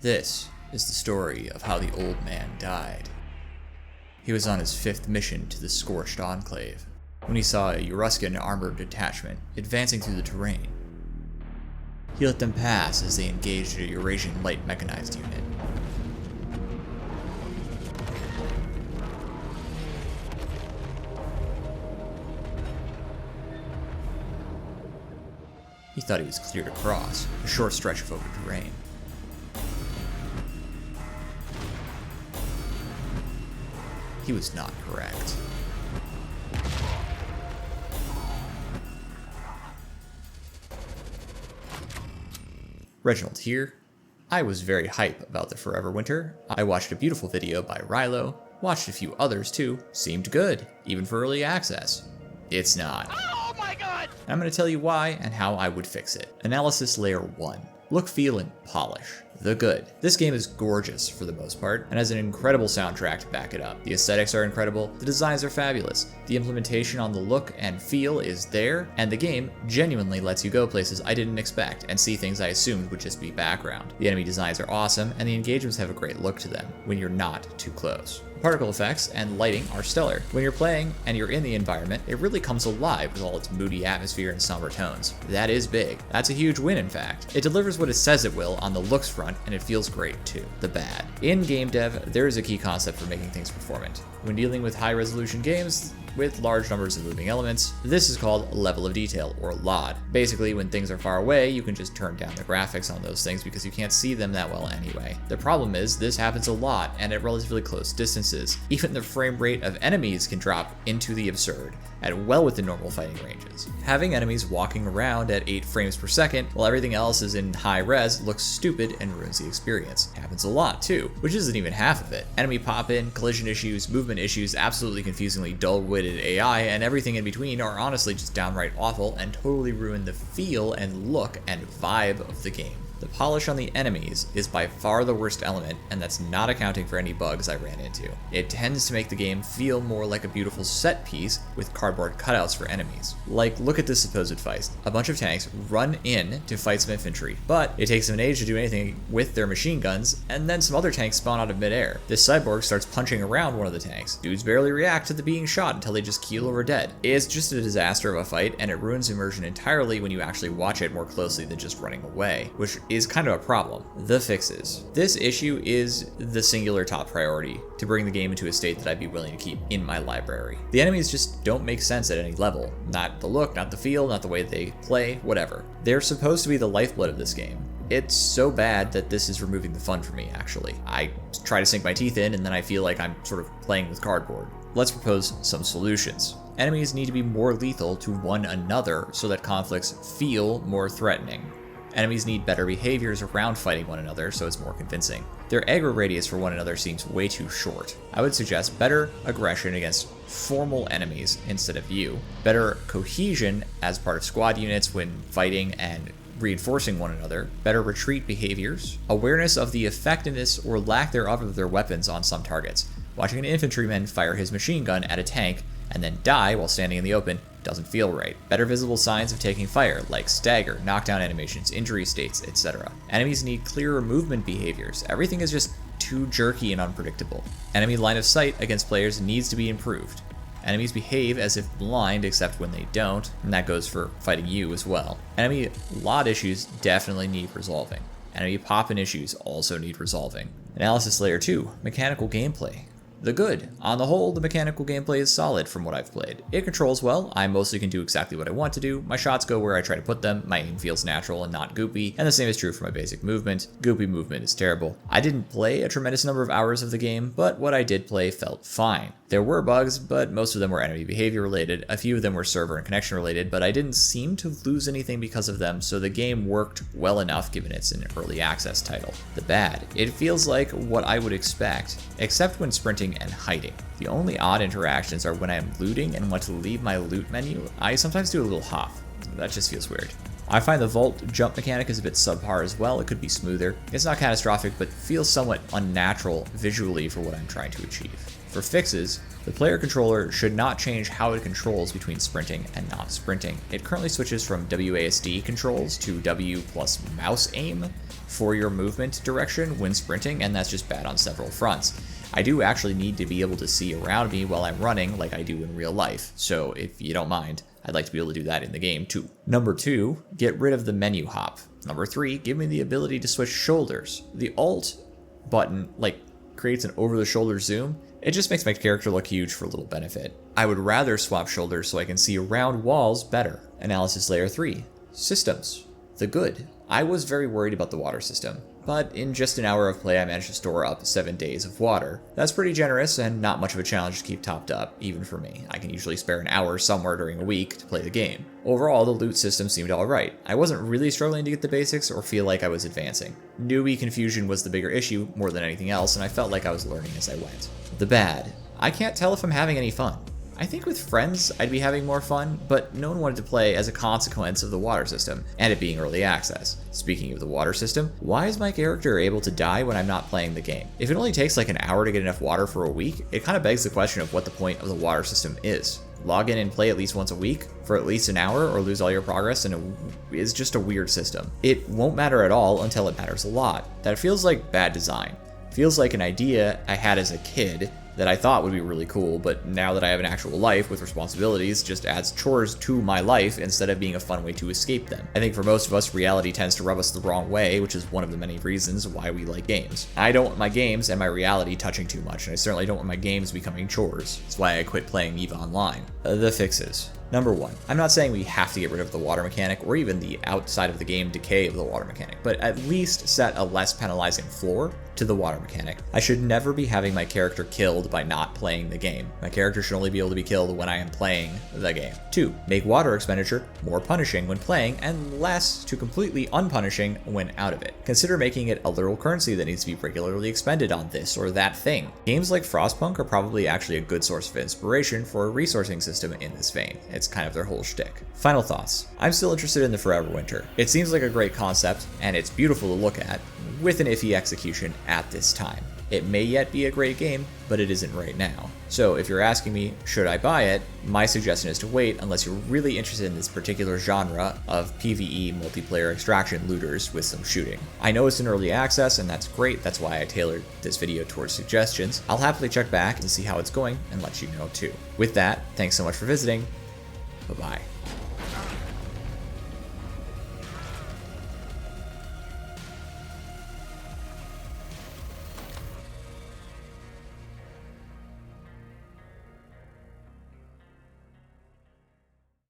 This is the story of how the old man died. He was on his 5th mission to the Scorched Enclave when he saw a Euruscan armored detachment advancing through the terrain. He let them pass as they engaged a Eurasian light mechanized unit. He thought he was clear to cross a short stretch of open terrain. He was not correct. Reginald here. I was very hype about the Forever Winter. I watched a beautiful video by Rilo, watched a few others too, seemed good, even for early access. It's not. Oh my god! And I'm going to tell you why and how I would fix it. Analysis Layer 1. Look, feel, and polish. The good. This game is gorgeous for the most part, and has an incredible soundtrack to back it up. The aesthetics are incredible, the designs are fabulous, the implementation on the look and feel is there, and the game genuinely lets you go places I didn't expect and see things I assumed would just be background. The enemy designs are awesome, and the engagements have a great look to them when you're not too close. Particle effects and lighting are stellar. When you're playing and you're in the environment, it really comes alive with all its moody atmosphere and somber tones. That is big. That's a huge win, in fact. It delivers what it says it will on the looks front, and it feels great too. The bad. In game dev, there is a key concept for making things performant. When dealing with high resolution games with large numbers of moving elements, this is called level of detail, or LOD. Basically, when things are far away, you can just turn down the graphics on those things because you can't see them that well anyway. The problem is, this happens a lot and at relatively close distances. Even the frame rate of enemies can drop into the absurd, at well within normal fighting ranges. Having enemies walking around at 8 frames per second while everything else is in high res looks stupid and ruins the experience. Happens a lot too, which isn't even half of it. Enemy pop-in, collision issues, movement issues, absolutely confusingly dull-witted AI, and everything in between are honestly just downright awful and totally ruin the feel and look and vibe of the game. The polish on the enemies is by far the worst element, and that's not accounting for any bugs I ran into. It tends to make the game feel more like a beautiful set piece with cardboard cutouts for enemies. Like, look at this supposed fight. A bunch of tanks run in to fight some infantry, but it takes them an age to do anything with their machine guns, and then some other tanks spawn out of midair. This cyborg starts punching around one of the tanks. Dudes barely react to the being shot until they just keel over dead. It's just a disaster of a fight, and it ruins immersion entirely when you actually watch it more closely than just running away, which is kind of a problem. The fixes. This issue is the singular top priority to bring the game into a state that I'd be willing to keep in my library. The enemies just don't make sense at any level. Not the look, not the feel, not the way they play, whatever. They're supposed to be the lifeblood of this game. It's so bad that this is removing the fun for me, actually. I try to sink my teeth in and then I feel like I'm sort of playing with cardboard. Let's propose some solutions. Enemies need to be more lethal to one another so that conflicts feel more threatening. Enemies need better behaviors around fighting one another so it's more convincing. Their aggro radius for one another seems way too short. I would suggest better aggression against formal enemies instead of you, better cohesion as part of squad units when fighting and reinforcing one another, better retreat behaviors, awareness of the effectiveness or lack thereof of their weapons on some targets. Watching an infantryman fire his machine gun at a tank and then die while standing in the open doesn't feel right. Better visible signs of taking fire, like stagger, knockdown animations, injury states, etc. Enemies need clearer movement behaviors. Everything is just too jerky and unpredictable. Enemy line of sight against players needs to be improved. Enemies behave as if blind except when they don't, and that goes for fighting you as well. Enemy LOD issues definitely need resolving. Enemy pop-in issues also need resolving. Analysis Layer 2, mechanical gameplay. The good. On the whole, the mechanical gameplay is solid from what I've played. It controls well, I mostly can do exactly what I want to do, my shots go where I try to put them, my aim feels natural and not goopy, and the same is true for my basic movement. Goopy movement is terrible. I didn't play a tremendous number of hours of the game, but what I did play felt fine. There were bugs, but most of them were enemy behavior related, a few of them were server and connection related, but I didn't seem to lose anything because of them, so the game worked well enough given it's an early access title. The bad. It feels like what I would expect, except when sprinting and hiding. The only odd interactions are when I'm looting and want to leave my loot menu. I sometimes do a little hop. That just feels weird. I find the vault jump mechanic is a bit subpar as well. It could be smoother. It's not catastrophic, but feels somewhat unnatural visually for what I'm trying to achieve. For fixes, the player controller should not change how it controls between sprinting and not sprinting. It currently switches from WASD controls to W plus mouse aim for your movement direction when sprinting, and that's just bad on several fronts. I do actually need to be able to see around me while I'm running like I do in real life, so if you don't mind, I'd like to be able to do that in the game too. Number 2, get rid of the menu hop. Number 3, give me the ability to switch shoulders. The Alt button, creates an over-the-shoulder zoom. It just makes my character look huge for a little benefit. I would rather swap shoulders so I can see around walls better. Analysis layer 3, systems. The good. I was very worried about the water system, but in just an hour of play I managed to store up 7 days of water. That's pretty generous and not much of a challenge to keep topped up, even for me. I can usually spare an hour somewhere during a week to play the game. Overall, the loot system seemed alright. I wasn't really struggling to get the basics or feel like I was advancing. Newbie confusion was the bigger issue more than anything else, and I felt like I was learning as I went. The bad. I can't tell if I'm having any fun. I think with friends I'd be having more fun, but no one wanted to play as a consequence of the water system, and it being early access. Speaking of the water system, why is my character able to die when I'm not playing the game? If it only takes like an hour to get enough water for a week, it kind of begs the question of what the point of the water system is. Log in and play at least once a week for at least an hour or lose all your progress, and it is just a weird system. It won't matter at all until it matters a lot. That feels like bad design. Feels like an idea I had as a kid that I thought would be really cool, but now that I have an actual life with responsibilities, just adds chores to my life instead of being a fun way to escape them. I think for most of us, reality tends to rub us the wrong way, which is one of the many reasons why we like games. I don't want my games and my reality touching too much, and I certainly don't want my games becoming chores. That's why I quit playing EVE Online. The fixes. Number 1, I'm not saying we have to get rid of the water mechanic or even the outside of the game decay of the water mechanic, but at least set a less penalizing floor to the water mechanic. I should never be having my character killed by not playing the game. My character should only be able to be killed when I am playing the game. 2, make water expenditure more punishing when playing and less to completely unpunishing when out of it. Consider making it a literal currency that needs to be regularly expended on this or that thing. Games like Frostpunk are probably actually a good source of inspiration for a resourcing system in this vein. It's kind of their whole shtick. Final thoughts. I'm still interested in the Forever Winter. It seems like a great concept, and it's beautiful to look at, with an iffy execution at this time. It may yet be a great game, but it isn't right now. So if you're asking me, should I buy it? My suggestion is to wait unless you're really interested in this particular genre of PvE multiplayer extraction looters with some shooting. I know it's in early access, and that's great. That's why I tailored this video towards suggestions. I'll happily check back and see how it's going and let you know too. With that, thanks so much for visiting. Bye-bye.